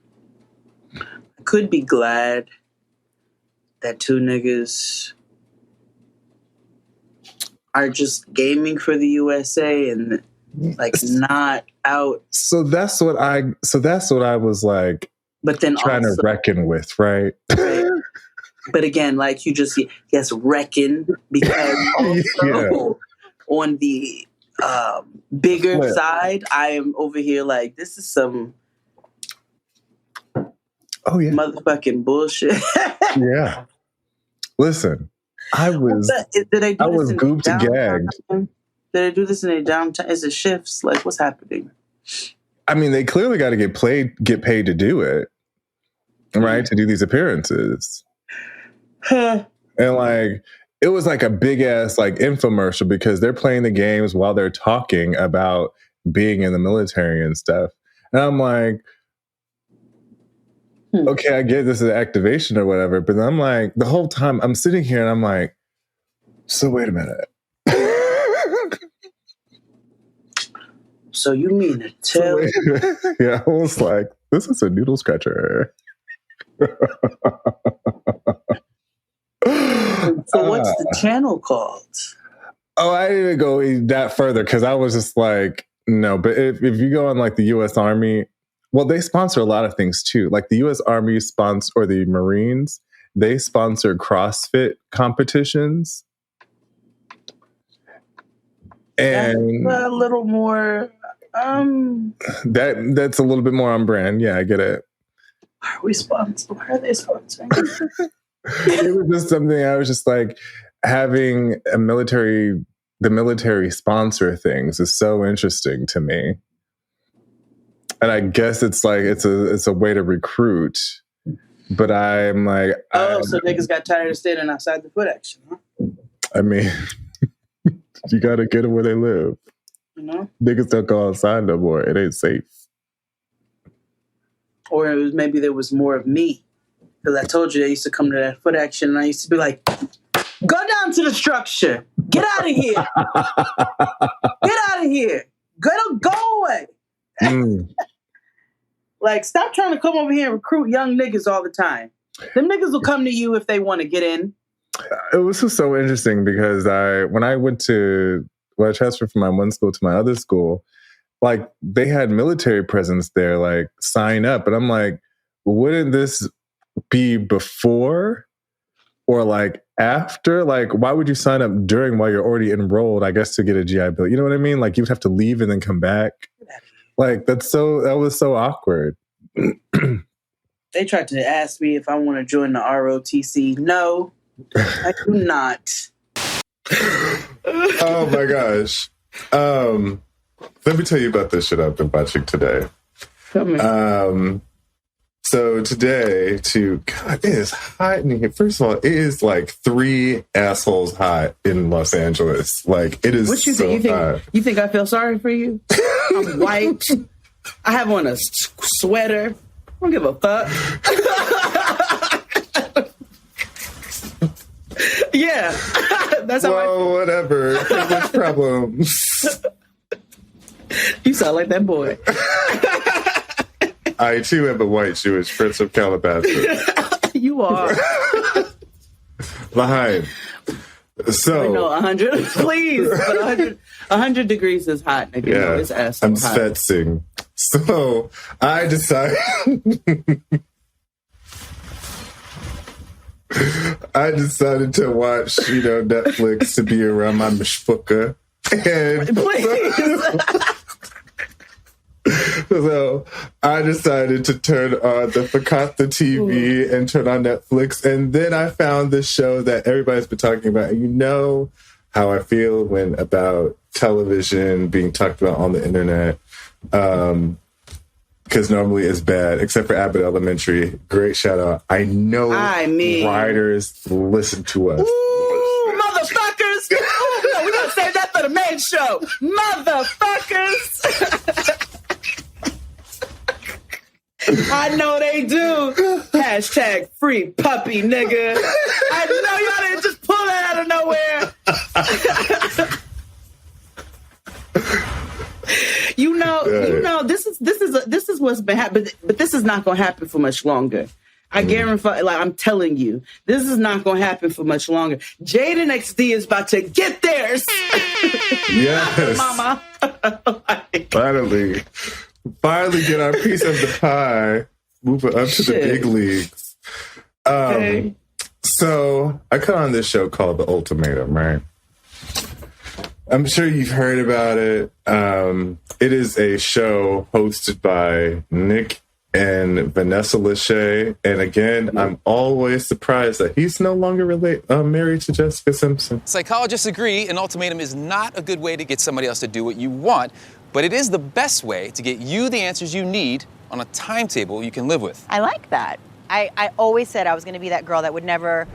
I could be glad that two niggas are just gaming for the USA and like not out. So that's what I was like, but then trying also, to reckon with, right? But again, like you just reckon, because also on the bigger side, I am over here like, this is some motherfucking bullshit. Yeah. Listen, I was gooped to gagged. Did they do this in a downtime? Is it shifts? Like, what's happening? I mean, they clearly got to get paid to do it, right? To do these appearances. And like, it was like a big ass like infomercial because they're playing the games while they're talking about being in the military and stuff. And I'm like, okay, I get this is activation or whatever, but I'm like, the whole time I'm sitting here and I'm like, so wait a minute. So you mean to tell? Yeah, I was like, this is a noodle scratcher. So what's the channel called? Oh, I didn't go that further because I was just like, no. But if you go on like the U.S. Army, well, they sponsor a lot of things too. Like the U.S. Army or the Marines, they sponsor CrossFit competitions. And that's a little more. That's a little bit more on brand. Yeah, I get it. Are we sponsored? Why are they sponsoring? It was just something I was just like, having the military sponsor things is so interesting to me. And I guess it's like it's a way to recruit. But I'm like, so niggas got tired of standing outside the foot action, huh? I mean, you gotta get them where they live. You know? Niggas don't go outside no more. It ain't safe. Or it was, maybe there was more of me. Because I told you I used to come to that foot action and I used to be like, go down to the structure. Get out of here. Get out of here. Go away. Like, stop trying to come over here and recruit young niggas all the time. Them niggas will come to you if they want to get in. It was just so interesting because when I transferred from my one school to my other school, like they had military presence there, like sign up. And I'm like, wouldn't this be before or like after? Like, why would you sign up while you're already enrolled, I guess, to get a GI Bill? You know what I mean? Like you'd have to leave and then come back. Like that was so awkward. They tried to ask me if I want to join the ROTC. No, I do not. Oh my gosh. Let me tell you about this shit I've been watching today. Tell me. So today, God, it is hot in here. First of all, it is like 3 assholes hot in Los Angeles. Like it is what you so think? hot. You think I feel sorry for you? I'm white. I have on a sweater. I don't give a fuck. Yeah, that's how. Well, whatever. Which problems? You sound like that boy. I too am a white Jewish prince of Calabasas. You are. Behind. So no, 100. Please, but 100 degrees is hot. Nigga. Yeah, no, it's ass I'm hot. schwitzing. So I decided. I decided to watch, Netflix to be around my mishpuka. And please. So I decided to turn on the Fakatha TV and turn on Netflix. And then I found this show that everybody's been talking about. And you know how I feel about television being talked about on the internet. Because normally it's bad, except for Abbott Elementary. Great shout out. I know writers listen to us. Ooh, motherfuckers! Ooh, no, we gotta save that for the main show. Motherfuckers! I know they do. Hashtag free puppy, nigga. I know y'all didn't just pull that out of nowhere. You know, this is what's been happening, but this is not going to happen for much longer. I guarantee, like I'm telling you, this is not going to happen for much longer. Jaden XD is about to get theirs. Yes, Mama. Finally get our piece of the pie. Move it up to the big leagues. Okay. So I come on this show called The Ultimatum, right? I'm sure you've heard about it. It is a show hosted by Nick and Vanessa Lachey. And again, I'm always surprised that he's no longer married to Jessica Simpson. Psychologists agree an ultimatum is not a good way to get somebody else to do what you want, but it is the best way to get you the answers you need on a timetable you can live with. I like that. I always said I was going to be that girl that would never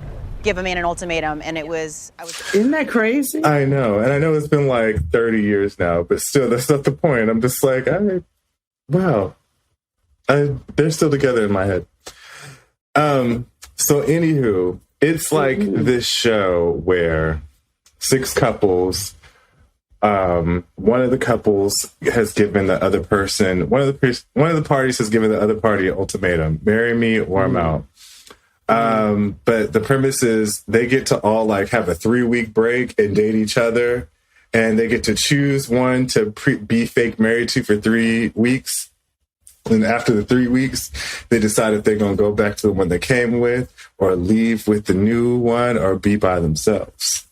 give a man an ultimatum, and Isn't that crazy? I know. And I know it's been like 30 years now, but still, that's not the point. I'm just like, wow. They're still together in my head. So anywho, it's like this show where 6 couples, one of the couples has given the other person, one of the parties has given the other party an ultimatum: marry me or I'm out. But the premise is they get to all like have a 3-week break and date each other, and they get to choose one to be fake married to for 3 weeks. And after the 3 weeks, they decide if they're going to go back to the one they came with, or leave with the new one, or be by themselves.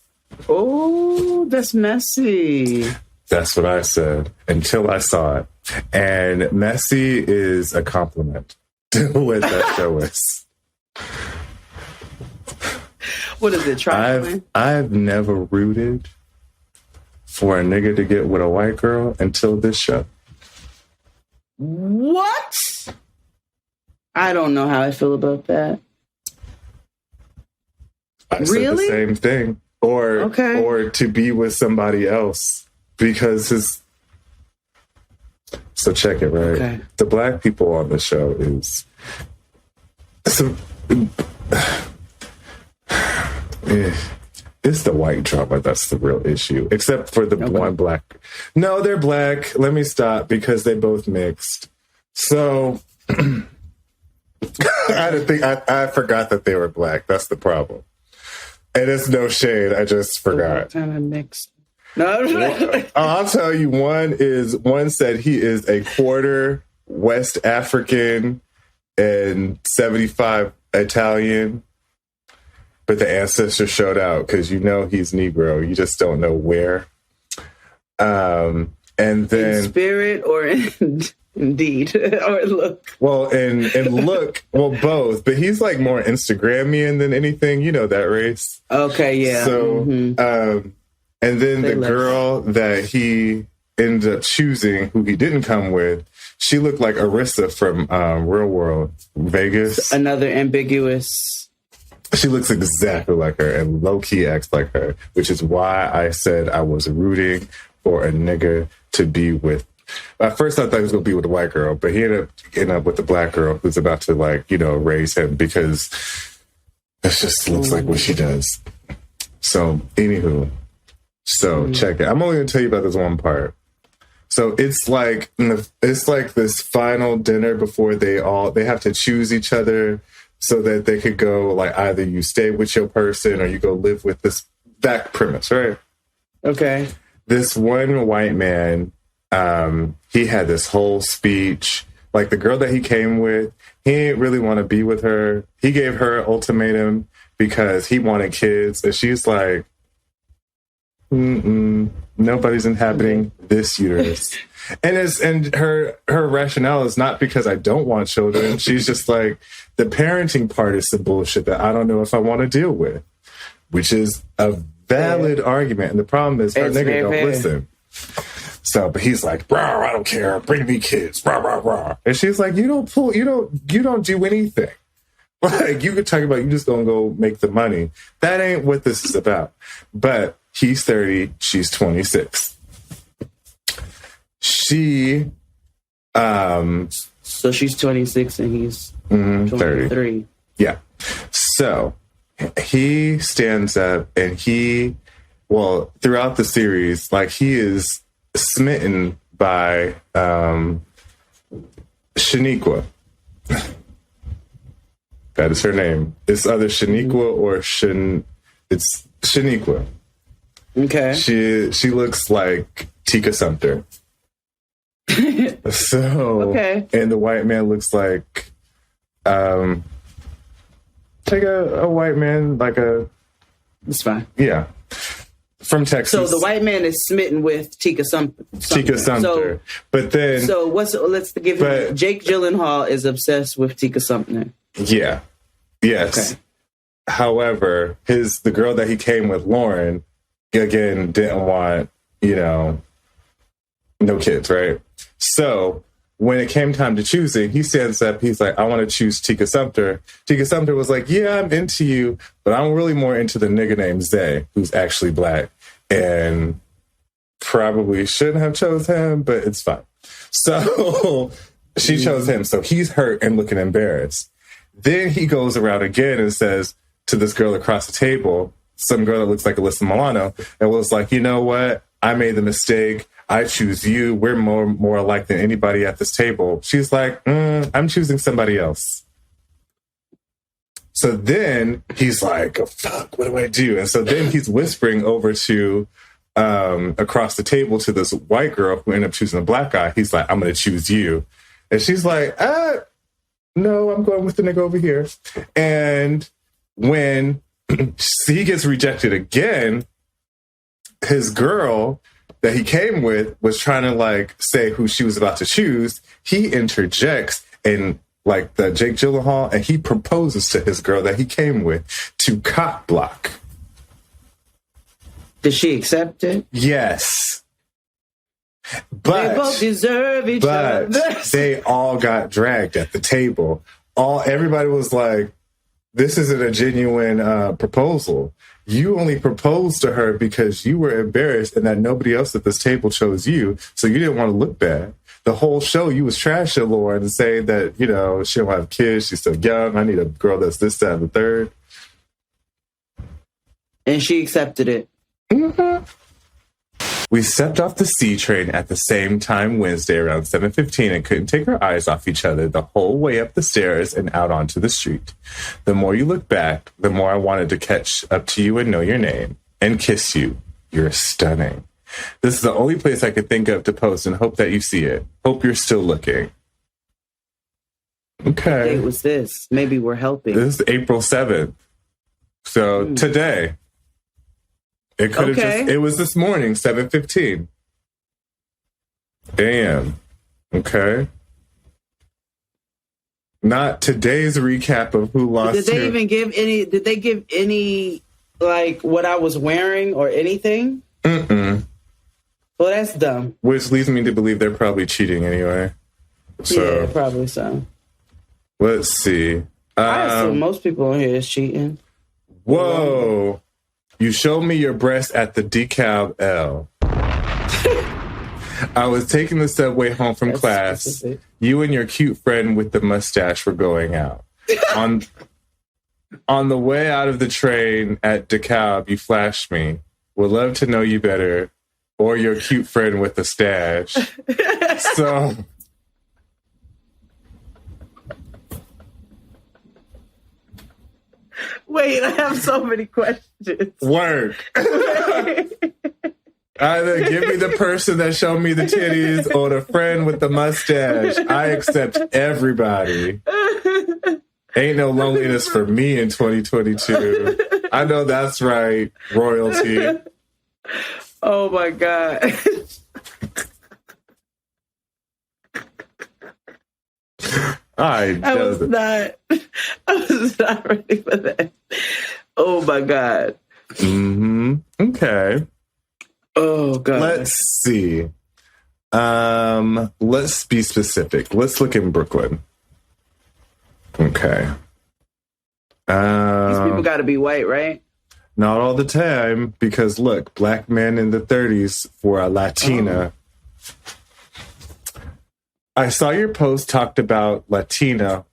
Oh, that's messy. That's what I said until I saw it. And messy is a compliment to what that show is. What is it, trifling? I've never rooted for a nigga to get with a white girl until this show. What? I don't know how I feel about that. I said the same thing. Or to be with somebody else because so check it, right? Okay. The black people on the show is it's the white drama that's the real issue, except for the one black. No, they're black. Let me stop because they both mixed. So I forgot that they were black. That's the problem. And it's no shade. I just forgot. Kind of mixed. No, I'll tell you. One said he is a quarter West African and 75 Italian, but the ancestors showed out because he's Negro. You just don't know where. And then in spirit or indeed or look. Well, and look, well, both. But he's like more Instagramian than anything. You know that race. Okay, yeah. So, and then the girl that he ended up choosing, who he didn't come with, she looked like Arissa from Real World Vegas. Another ambiguous. She looks exactly like her and low-key acts like her, which is why I said I was rooting for a nigga to be with. At first, I thought he was going to be with a white girl, but he ended up with the black girl who's about to, raise him because it just looks like what she does. So, anywho, check it. I'm only going to tell you about this one part. So it's like this final dinner before they have to choose each other so that they could go like either you stay with your person or you go live with that premise, right? Okay. This one white man, he had this whole speech. Like the girl that he came with, he didn't really want to be with her. He gave her an ultimatum because he wanted kids, and she's like, nobody's inhabiting this uterus. And her rationale is not because I don't want children. She's just like, the parenting part is some bullshit that I don't know if I want to deal with, which is a valid argument. And the problem is her nigga don't listen. So, but he's like, rah, I don't care. Bring me kids. Rah, rah, rah. And she's like, you don't do anything. Like, you could talk about you just gonna go make the money. That ain't what this is about. But he's 30, she's 26. So she's 26 and he's 23. 30. Yeah. So he stands up and throughout the series, like he is smitten by Shaniqua. That is her name. It's either Shaniqua or it's Shaniqua. Okay. She looks like Tika Sumpter. So okay. And the white man looks like a white man, like a. It's fine. Yeah. From Texas. So the white man is smitten with Tika Sumpter. Tika Sumpter. But then. So let's give him. Jake Gyllenhaal is obsessed with Tika Sumpter. Yeah. Yes. Okay. However, the girl that he came with, Lauren, again, didn't want, no kids, right? So when it came time to choosing, he stands up. He's like, I want to choose Tika Sumpter. Tika Sumpter was like, yeah, I'm into you, but I'm really more into the nigga named Zay, who's actually black and probably shouldn't have chose him, but it's fine. So she chose him. So he's hurt and looking embarrassed. Then he goes around again and says to this girl across the table, some girl that looks like Alyssa Milano, and was like, you know what? I made the mistake. I choose you. We're more alike than anybody at this table. She's like, I'm choosing somebody else. So then he's like, oh, fuck, what do I do? And so then he's whispering over to across the table to this white girl who ended up choosing a black guy. He's like, I'm going to choose you. And she's like, no, I'm going with the nigga over here. And when he gets rejected again, his girl that he came with was trying to say who she was about to choose. He interjects and the Jake Gyllenhaal, and he proposes to his girl that he came with to cock block. Did she accept it? Yes. But they both deserve each other. They all got dragged at the table. Everybody was like, this isn't a genuine proposal. You only proposed to her because you were embarrassed and that nobody else at this table chose you, so you didn't want to look bad. The whole show, you was trashing Lauren and saying that, she don't have kids, she's still young, I need a girl that's this, that, and the third. And she accepted it. Mm-hmm. We stepped off the C train at the same time Wednesday around 7:15 and couldn't take our eyes off each other the whole way up the stairs and out onto the street. The more you look back, the more I wanted to catch up to you and know your name and kiss you. You're stunning. This is the only place I could think of to post and hope that you see it. Hope you're still looking. Okay. What date was this? Maybe we're helping. This is April 7th. So today. It could have it was this morning, 7:15 a.m. Okay. Not today's recap of who lost. Did they give any what I was wearing or anything? Mm-mm. Well, that's dumb. Which leads me to believe they're probably cheating anyway. So yeah, probably so. Let's see. I assume most people on here is cheating. Whoa. You showed me your breast at the DeKalb L. I was taking the subway home from class. Specific. You and your cute friend with the mustache were going out. On the way out of the train at DeKalb, you flashed me. Would love to know you better. Or your cute friend with the stash. So... Wait, I have so many questions. Work. Either give me the person that showed me the titties or the friend with the mustache. I accept everybody. Ain't no loneliness for me in 2022. I know that's right, royalty. Oh my God. I was not ready for that. Oh my God. Mm-hmm. Okay. Oh God. Let's see. Let's be specific. Let's look in Brooklyn. Okay. These people got to be white, right? Not all the time, because look, black men in the 30s for a Latina. Oh. I saw your post talked about Latina.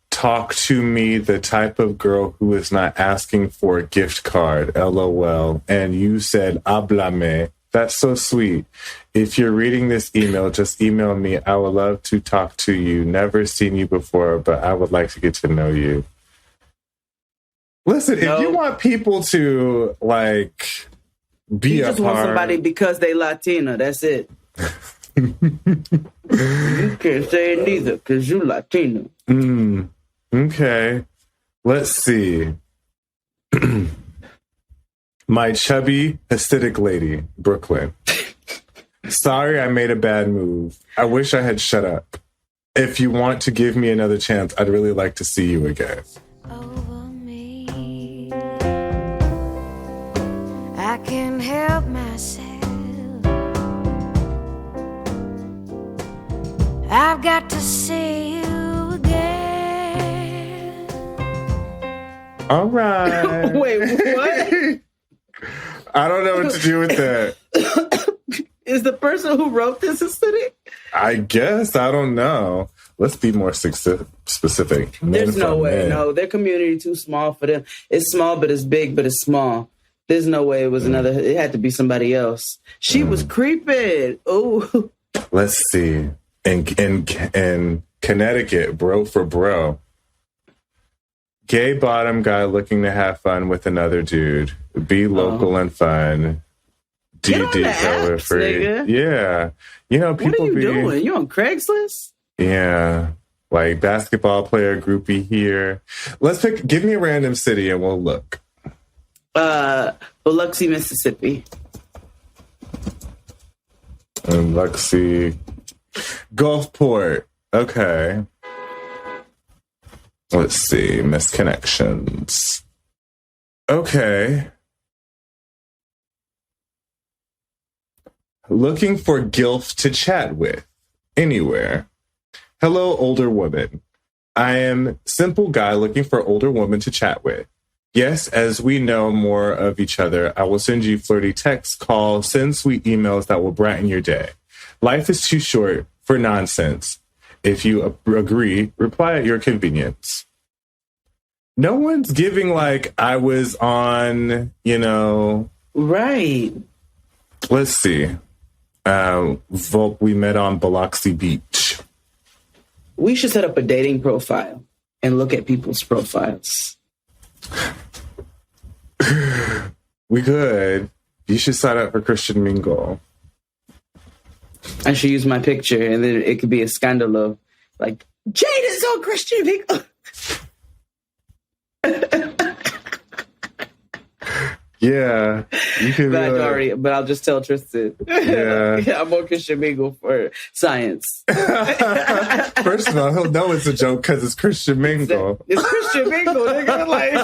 Talk to me, the type of girl who is not asking for a gift card, LOL. And you said, háblame. That's so sweet. If you're reading this email, just email me. I would love to talk to you. Never seen you before, but I would like to get to know you. Listen, if you want people to like be you a just part, want somebody because they Latina. That's it. You can't say it neither because you Latino. Okay. Let's see. My chubby, Hasidic lady, Brooklyn. Sorry I made a bad move. I wish I had shut up. If you want to give me another chance, I'd really like to see you again. Over me, I can't help myself. I've got to see you again. All right. Wait, what? I don't know what to do with that. Is the person who wrote this acidic? I guess. I don't know. Let's be more specific. There's no way. No, their community too small for them. It's small, but it's big, but it's small. There's no way it was another. It had to be somebody else. She was creeping. Oh. Let's see. In Connecticut, bro for bro. Gay bottom guy looking to have fun with another dude. Be local and fun. DD free. Nigga. Yeah. You know, people what are you doing? You on Craigslist? Yeah. Like basketball player groupie here. Give me a random city and we'll look. Biloxi, Mississippi. And Biloxi. Gulfport. Okay. Let's see. Misconnections. Okay. Looking for gilf to chat with. Anywhere. Hello, older woman. I am simple guy looking for older woman to chat with. Yes, as we know more of each other, I will send you flirty texts, calls, send sweet emails that will brighten your day. Life is too short for nonsense. If you agree, reply at your convenience. No one's giving like I was on, Right. Let's see. Volk, we met on Biloxi Beach. We should set up a dating profile and look at people's profiles. We could. You should sign up for Christian Mingle. I should use my picture and then it could be a scandal of like, Jade is on Christian Mingle. Yeah, you can. But I'll just tell Tristan. Yeah, I'm on Christian Mingle for science. First of all, he'll know it's a joke because it's Christian Mingle. It's Christian Mingle, nigga. Like,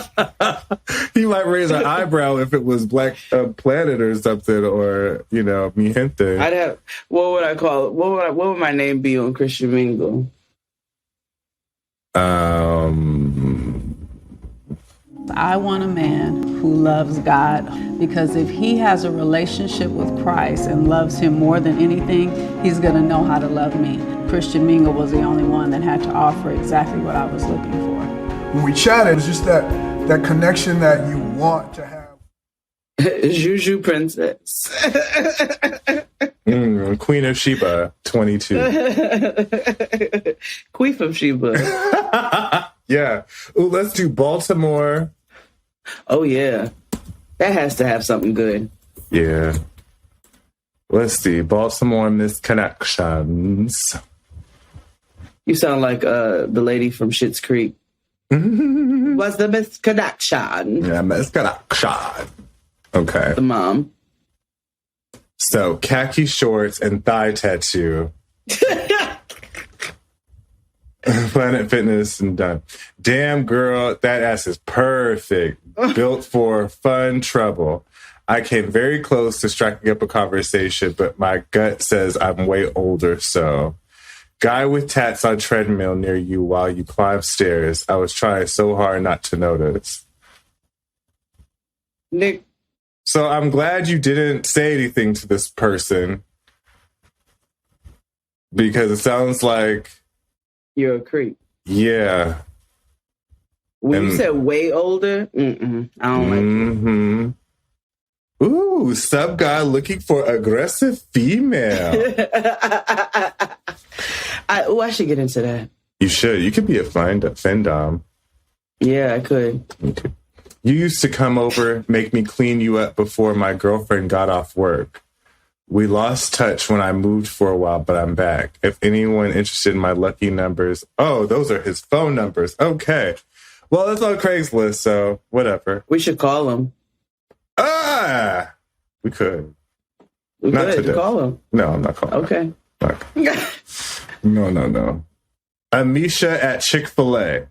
he might raise an eyebrow if it was Black Planet or something, or Mi Gente. I'd have. What would I call it? What would my name be on Christian Mingle? I want a man who loves God, because if he has a relationship with Christ and loves him more than anything, he's going to know how to love me. Christian Mingle was the only one that had to offer exactly what I was looking for. When we chatted, it's just that connection that you want to have. Juju Princess. Queen of Sheba, 22. Queen of Sheba. Yeah. Ooh, let's do Baltimore. Oh, yeah. That has to have something good. Yeah. Let's see. Baltimore Misconnections. You sound like the lady from Schitt's Creek. What's the misconnection? Yeah, misconnection. Okay. The mom. So, khaki shorts and thigh tattoo. Planet Fitness and done. Damn, girl, that ass is perfect. Built for fun trouble. I came very close to striking up a conversation, but my gut says I'm way older, so. Guy with tats on treadmill near you while you climb stairs. I was trying so hard not to notice. Nick. So I'm glad you didn't say anything to this person, because it sounds like you're a creep. Yeah. When you said way older, I don't like it. Ooh, sub guy looking for aggressive female. I should get into that. You should. You could be a fendom. Yeah, I could. Okay. You used to come over, make me clean you up before my girlfriend got off work. We lost touch when I moved for a while, but I'm back. If anyone interested in my lucky numbers, oh, those are his phone numbers. Okay. Well, it's on Craigslist, so whatever. We should call him. Ah! We could. We not could today. Call him. No, I'm not calling him. Okay. No. Amisha at Chick-fil-A.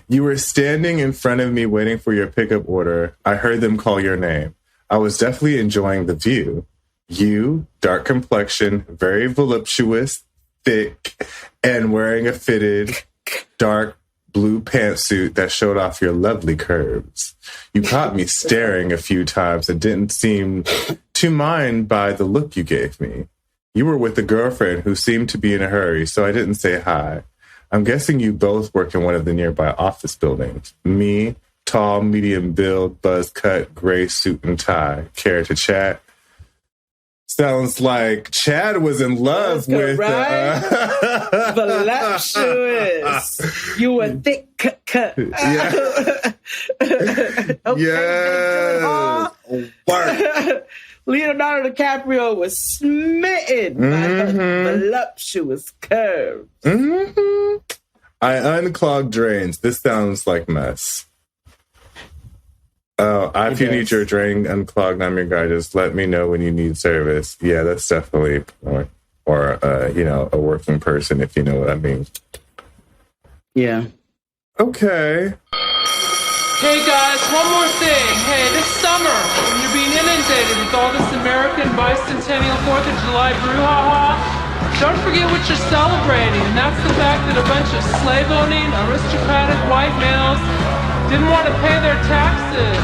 You were standing in front of me waiting for your pickup order. I heard them call your name. I was definitely enjoying the view. You, dark complexion, very voluptuous, thick, and wearing a fitted, dark blue pantsuit that showed off your lovely curves. You caught me staring a few times and didn't seem to mind by the look you gave me. You were with a girlfriend who seemed to be in a hurry, so I didn't say hi. I'm guessing you both work in one of the nearby office buildings. Me, tall, medium build, buzz cut, gray suit and tie. Care to chat? Sounds like Chad was in love with voluptuous. You were thick cut. Yeah. Okay, yes. Work. Leonardo DiCaprio was smitten by her voluptuous curves. Mm-hmm. I unclogged drains. This sounds like mess. Oh, if you need your drain unclogged, I'm your guy. Just let me know when you need service. Yeah, that's definitely or a working person, if you know what I mean. Yeah. Okay. Hey guys, one more thing. Hey, this summer, when you're being inundated with all this American bicentennial 4th of July brouhaha, don't forget what you're celebrating, and that's the fact that a bunch of slave-owning, aristocratic white males didn't want to pay their taxes.